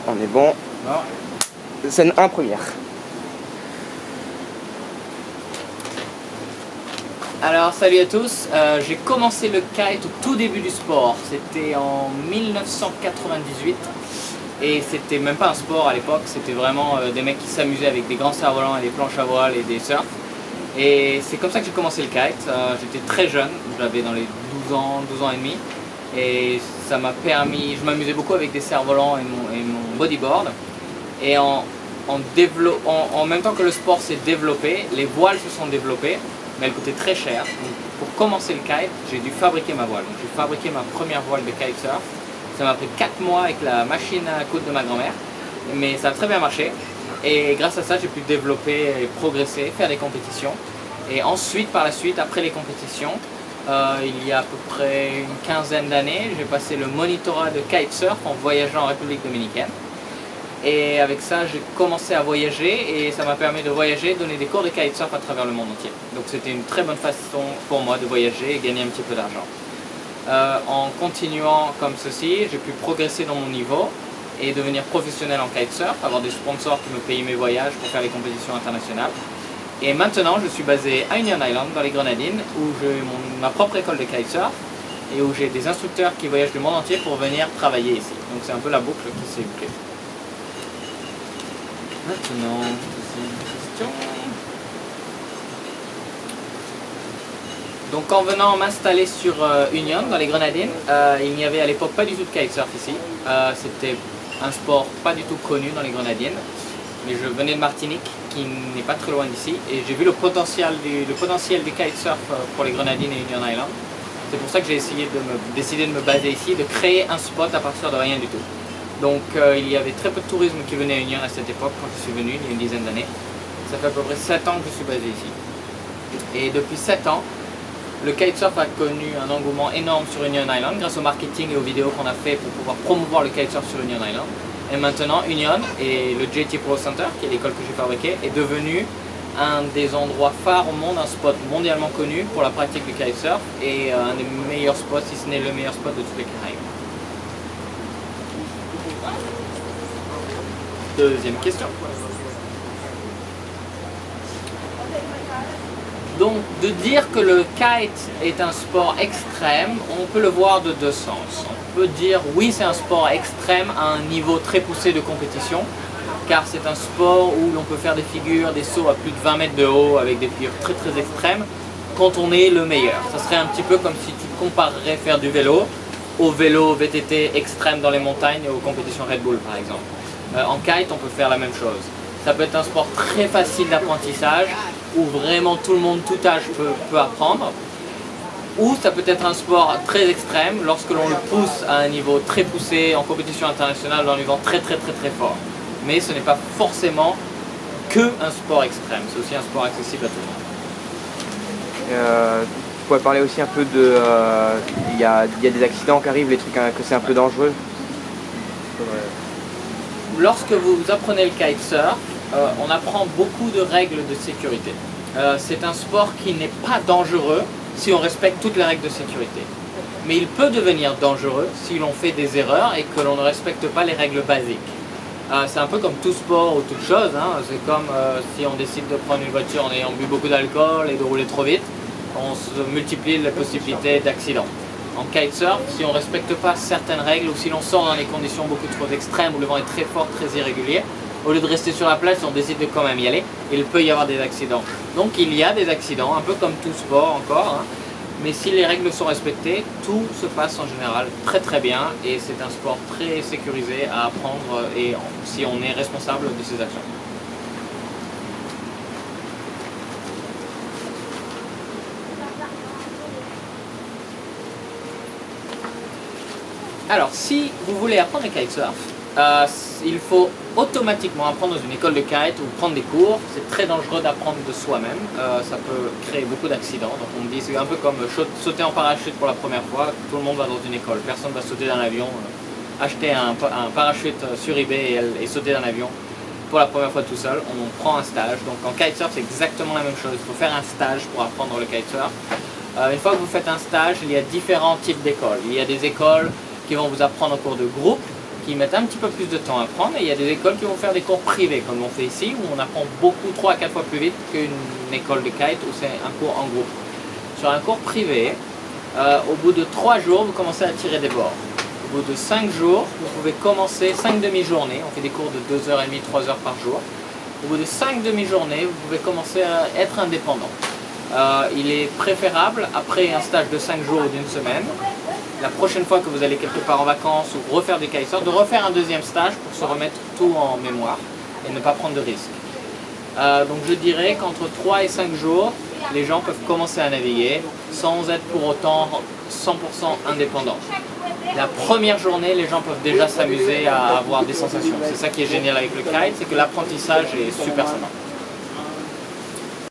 On est bon. Scène 1 première. Alors salut à tous, j'ai commencé le kite au tout début du sport, c'était en 1998 et c'était même pas un sport à l'époque, c'était vraiment des mecs qui s'amusaient avec des grands cerfs-volants et des planches à voile et des surfs. Et c'est comme ça que j'ai commencé le kite, j'étais très jeune, j'avais dans les 12 ans et demi et ça m'a permis, je m'amusais beaucoup avec des cerfs-volants et mon bodyboard et en même temps que le sport s'est développé, les voiles se sont développées. Mais elle coûtait très cher. Donc, pour commencer le kite, j'ai dû fabriquer ma voile. Donc, j'ai fabriqué ma première voile de kitesurf. Ça m'a pris 4 mois avec la machine à coudre de ma grand-mère. Mais ça a très bien marché. Et grâce à ça, j'ai pu développer et progresser, faire des compétitions. Et ensuite, par la suite, après les compétitions, il y a à peu près une quinzaine d'années, j'ai passé le monitorat de kitesurf en voyageant en République dominicaine. Et avec ça, j'ai commencé à voyager et ça m'a permis de voyager, donner des cours de kitesurf à travers le monde entier. Donc c'était une très bonne façon pour moi de voyager et gagner un petit peu d'argent. En continuant comme ceci, j'ai pu progresser dans mon niveau et devenir professionnel en kitesurf, avoir des sponsors qui me payaient mes voyages pour faire les compétitions internationales. Et maintenant, je suis basé à Union Island, dans les Grenadines, où j'ai ma propre école de kitesurf et où j'ai des instructeurs qui voyagent du monde entier pour venir travailler ici. Donc c'est un peu la boucle qui s'est bouclée. Maintenant, deuxième question. Donc en venant m'installer sur Union, dans les Grenadines, il n'y avait à l'époque pas du tout de kitesurf ici. C'était un sport pas du tout connu dans les Grenadines. Mais je venais de Martinique, qui n'est pas très loin d'ici, et j'ai vu le potentiel du kitesurf pour les Grenadines et Union Island. C'est pour ça que j'ai décidé de me baser ici, de créer un spot à partir de rien du tout. Donc il y avait très peu de tourisme qui venait à Union à cette époque quand je suis venu, il y a une dizaine d'années. Ça fait à peu près 7 ans que je suis basé ici. Et depuis 7 ans, le kitesurf a connu un engouement énorme sur Union Island grâce au marketing et aux vidéos qu'on a fait pour pouvoir promouvoir le kitesurf sur Union Island. Et maintenant, Union et le JT Pro Center, qui est l'école que j'ai fabriquée, est devenu un des endroits phares au monde, un spot mondialement connu pour la pratique du kitesurf et un des meilleurs spots, si ce n'est le meilleur spot de toutes les Caraïbes. Deuxième question. Donc, de dire que le kite est un sport extrême, on peut le voir de deux sens. On peut dire oui, c'est un sport extrême à un niveau très poussé de compétition, car c'est un sport où l'on peut faire des figures, des sauts à plus de 20 mètres de haut avec des figures très très extrêmes quand on est le meilleur. Ça serait un petit peu comme si tu comparerais faire du vélo au vélo VTT extrême dans les montagnes et aux compétitions Red Bull par exemple. En kite, on peut faire la même chose. Ça peut être un sport très facile d'apprentissage, où vraiment tout le monde, tout âge peut apprendre. Ou ça peut être un sport très extrême, lorsque l'on le pousse à un niveau très poussé, en compétition internationale, dans un niveau très fort. Mais ce n'est pas forcément que un sport extrême, c'est aussi un sport accessible à tout le monde. Tu pourrais parler aussi un peu de... Il y a des accidents qui arrivent, les trucs que c'est un peu dangereux. Lorsque vous apprenez le kitesurf, on apprend beaucoup de règles de sécurité. C'est un sport qui n'est pas dangereux si on respecte toutes les règles de sécurité. Mais il peut devenir dangereux si l'on fait des erreurs et que l'on ne respecte pas les règles basiques. C'est un peu comme tout sport ou toute chose, hein. C'est comme si on décide de prendre une voiture en ayant bu beaucoup d'alcool et de rouler trop vite, on se multiplie les possibilités d'accidents. En kitesurf, si on ne respecte pas certaines règles ou si l'on sort dans des conditions beaucoup trop extrêmes où le vent est très fort, très irrégulier, au lieu de rester sur la plage, on décide de quand même y aller, il peut y avoir des accidents. Donc il y a des accidents, un peu comme tout sport encore, hein. Mais si les règles sont respectées, tout se passe en général très bien et c'est un sport très sécurisé à apprendre et si on est responsable de ses actions. Alors, si vous voulez apprendre le kitesurf, il faut automatiquement apprendre dans une école de kite ou prendre des cours. C'est très dangereux d'apprendre de soi-même, ça peut créer beaucoup d'accidents. Donc on me dit c'est un peu comme sauter en parachute pour la première fois, tout le monde va dans une école, personne ne va sauter d'un avion, acheter un parachute sur eBay et sauter d'un avion pour la première fois tout seul. On prend un stage, donc en kitesurf c'est exactement la même chose, il faut faire un stage pour apprendre le kitesurf. Une fois que vous faites un stage, il y a différents types d'écoles. Il y a des écoles qui vont vous apprendre en cours de groupe, qui mettent un petit peu plus de temps à apprendre, et il y a des écoles qui vont faire des cours privés, comme on fait ici, où on apprend beaucoup, 3 à 4 fois plus vite qu'une école de kite où c'est un cours en groupe. Sur un cours privé, au bout de 3 jours, vous commencez à tirer des bords. Au bout de 5 jours, vous pouvez commencer 5 demi-journées, on fait des cours de 2h30, 3 heures par jour. Au bout de 5 demi-journées, vous pouvez commencer à être indépendant. Il est préférable, après un stage de 5 jours ou d'une semaine, la prochaine fois que vous allez quelque part en vacances ou refaire des kitesurf, de refaire un deuxième stage pour se remettre tout en mémoire et ne pas prendre de risques. Donc je dirais qu'entre 3 et 5 jours, les gens peuvent commencer à naviguer sans être pour autant 100% indépendants. La première journée, les gens peuvent déjà s'amuser à avoir des sensations. C'est ça qui est génial avec le kite, c'est que l'apprentissage est super sympa.